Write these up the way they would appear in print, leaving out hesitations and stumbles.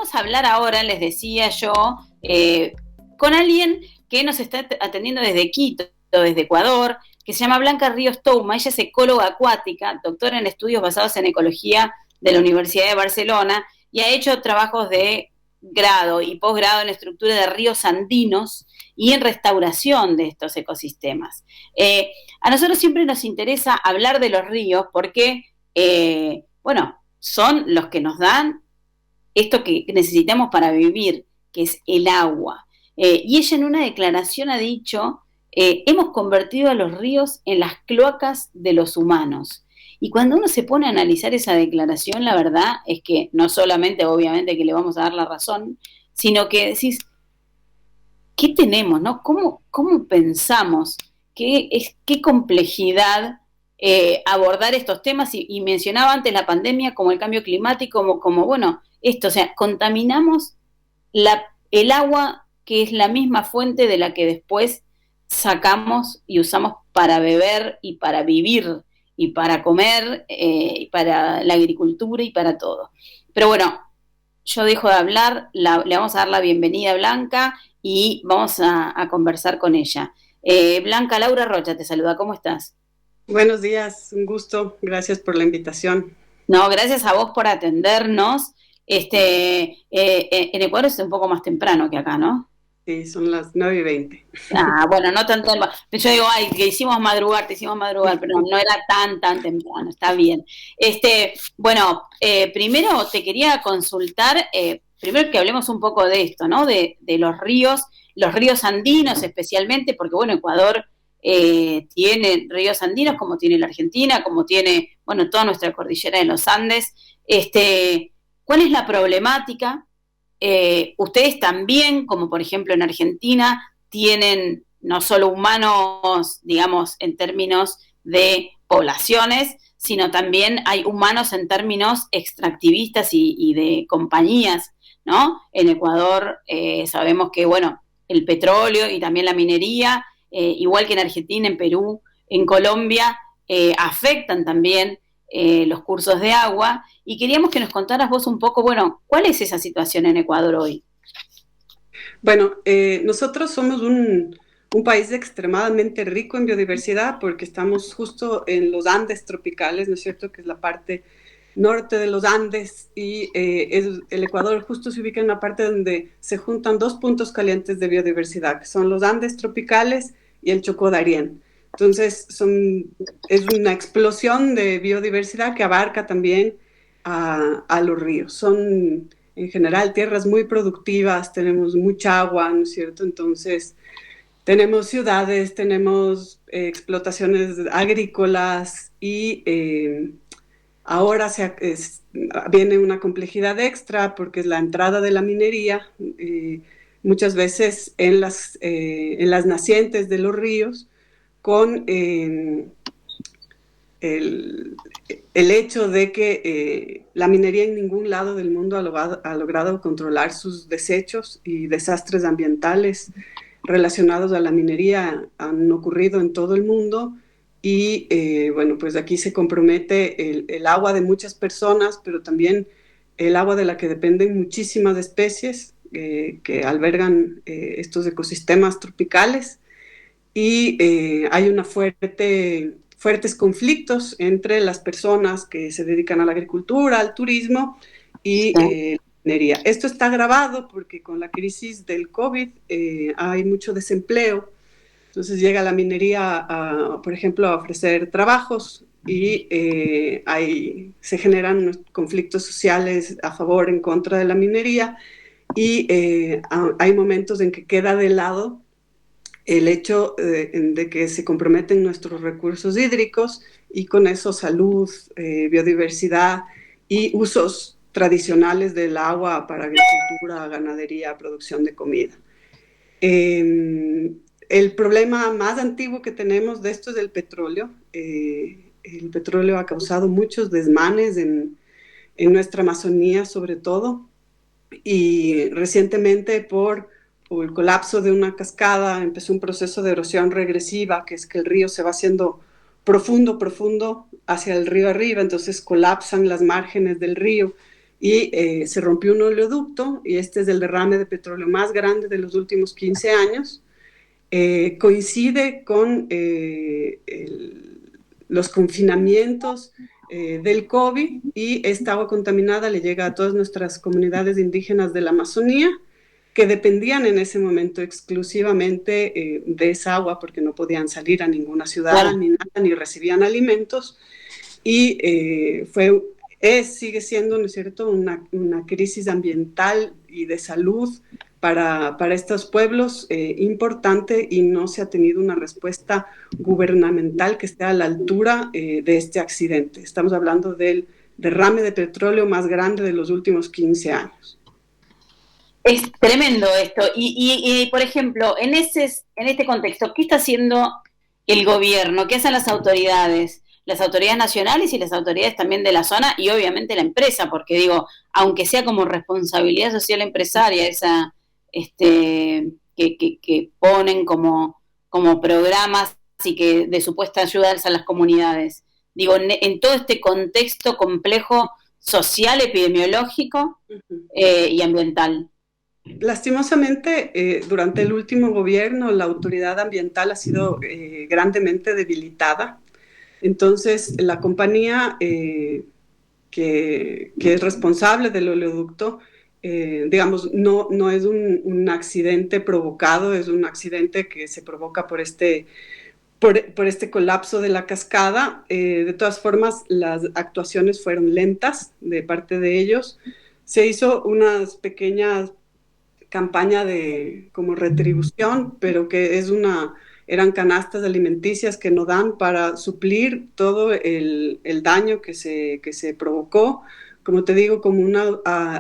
vamos a hablar ahora, les decía yo, con alguien que nos está atendiendo desde Quito, desde Ecuador, que se llama Blanca Ríos Touma. Ella es ecóloga acuática, doctora en estudios basados en ecología de la Universidad de Barcelona, y ha hecho trabajos de grado y posgrado en estructura de ríos andinos y en restauración de estos ecosistemas. A nosotros siempre nos interesa hablar de los ríos porque, bueno, son los que nos dan esto que necesitamos para vivir, que es el agua. Y ella en una declaración ha dicho, hemos convertido a los ríos en las cloacas de los humanos. Y cuando uno se pone a analizar esa declaración, la verdad es que no solamente, obviamente, que le vamos a dar la razón, sino que decís, ¿qué tenemos, no? ¿Cómo pensamos? ¿Qué complejidad abordar estos temas? Y mencionaba antes la pandemia, como el cambio climático, como bueno, esto, o sea, contaminamos el agua, que es la misma fuente de la que después sacamos y usamos para beber y para vivir y para comer, y para la agricultura y para todo. Pero bueno, yo dejo de hablar, le vamos a dar la bienvenida a Blanca y vamos a conversar con ella. Blanca, Laura Rocha te saluda, ¿cómo estás? Buenos días, un gusto, gracias por la invitación. No, gracias a vos por atendernos. En Ecuador es un poco más temprano que acá, ¿no? Sí, son las 9:20. Ah, bueno, no tanto. Yo digo, ay, que te hicimos madrugar, pero no era tan temprano, está bien. Bueno, primero te quería consultar, primero que hablemos un poco de esto, ¿no? De los ríos andinos especialmente, porque bueno, Ecuador tiene ríos andinos como tiene la Argentina, como tiene, bueno, toda nuestra cordillera de los Andes. ¿Cuál es la problemática? Ustedes también, como por ejemplo en Argentina, tienen no solo humanos, digamos, en términos de poblaciones, sino también hay humanos en términos extractivistas y de compañías, ¿no? En Ecuador sabemos que, bueno, el petróleo y también la minería, igual que en Argentina, en Perú, en Colombia, afectan también los cursos de agua, y queríamos que nos contaras vos un poco, bueno, ¿cuál es esa situación en Ecuador hoy? Bueno, nosotros somos un país extremadamente rico en biodiversidad porque estamos justo en los Andes tropicales, ¿no es cierto? Que es la parte norte de los Andes y el Ecuador justo se ubica en una parte donde se juntan dos puntos calientes de biodiversidad, que son los Andes tropicales y el Chocó Darién. Entonces, es una explosión de biodiversidad que abarca también a los ríos. Son en general tierras muy productivas, tenemos mucha agua, ¿no es cierto? Entonces, tenemos ciudades, tenemos explotaciones agrícolas y ahora viene una complejidad extra porque es la entrada de la minería, muchas veces en las nacientes de los ríos, con el hecho de que la minería en ningún lado del mundo ha logrado controlar sus desechos y desastres ambientales relacionados a la minería han ocurrido en todo el mundo y bueno, pues aquí se compromete el agua de muchas personas, pero también el agua de la que dependen muchísimas especies que albergan estos ecosistemas tropicales y hay fuertes conflictos entre las personas que se dedican a la agricultura, al turismo y la minería. Esto está agravado porque con la crisis del COVID hay mucho desempleo, entonces llega la minería, por ejemplo, a ofrecer trabajos y se generan conflictos sociales a favor, en contra de la minería y hay momentos en que queda de lado el hecho de que se comprometen nuestros recursos hídricos y con eso salud, biodiversidad y usos tradicionales del agua para agricultura, ganadería, producción de comida. El problema más antiguo que tenemos de esto es el petróleo. El petróleo ha causado muchos desmanes en nuestra Amazonía sobre todo y recientemente por el colapso de una cascada empezó un proceso de erosión regresiva, que es que el río se va haciendo profundo hacia el río arriba, entonces colapsan las márgenes del río y se rompió un oleoducto, y este es el derrame de petróleo más grande de los últimos 15 años. Coincide con los confinamientos del COVID, y esta agua contaminada le llega a todas nuestras comunidades indígenas de la Amazonía, que dependían en ese momento exclusivamente de esa agua, porque no podían salir a ninguna ciudad, claro, ni nada, ni recibían alimentos, y sigue siendo, ¿no es cierto?, una crisis ambiental y de salud para estos pueblos importante, y no se ha tenido una respuesta gubernamental que esté a la altura de este accidente. Estamos hablando del derrame de petróleo más grande de los últimos 15 años. Es tremendo esto. Y por ejemplo, en este contexto, ¿qué está haciendo el gobierno? ¿Qué hacen las autoridades nacionales y las autoridades también de la zona, y obviamente la empresa? Porque digo, aunque sea como responsabilidad social empresaria, esa que ponen como programas y que de supuesta ayuda a las comunidades. Digo, en todo este contexto complejo social, epidemiológico y ambiental. Lastimosamente, durante el último gobierno, la autoridad ambiental ha sido grandemente debilitada. Entonces, la compañía que es responsable del oleoducto, digamos, no es un accidente provocado, es un accidente que se provoca por este colapso de la cascada. De todas formas, las actuaciones fueron lentas de parte de ellos. Se hizo unas pequeñas campaña de como retribución, pero que eran canastas alimenticias que no dan para suplir todo el daño que se provocó. Como te digo, como una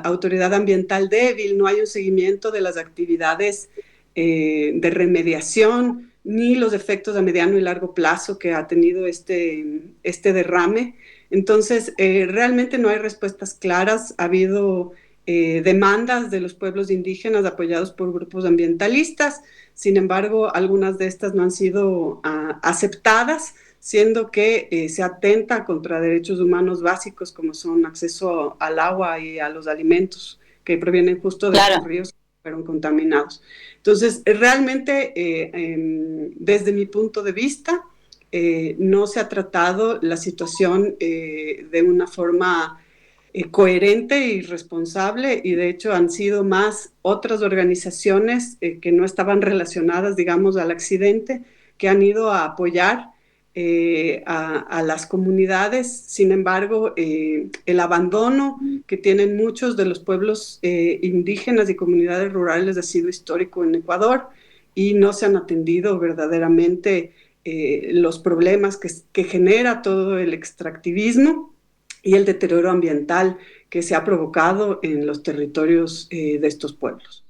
autoridad ambiental débil, no hay un seguimiento de las actividades de remediación, ni los efectos a mediano y largo plazo que ha tenido este derrame. Entonces, realmente no hay respuestas claras. Ha habido demandas de los pueblos indígenas apoyados por grupos ambientalistas. Sin embargo, algunas de estas no han sido aceptadas, siendo que se atenta contra derechos humanos básicos, como son acceso al agua y a los alimentos que provienen justo de los ríos que fueron contaminados. Entonces, realmente, desde mi punto de vista, no se ha tratado la situación de una forma coherente y responsable, y de hecho han sido más otras organizaciones que no estaban relacionadas, digamos, al accidente, que han ido a apoyar a las comunidades. Sin embargo, el abandono que tienen muchos de los pueblos indígenas y comunidades rurales ha sido histórico en Ecuador, y no se han atendido verdaderamente los problemas que genera todo el extractivismo y el deterioro ambiental que se ha provocado en los territorios de estos pueblos.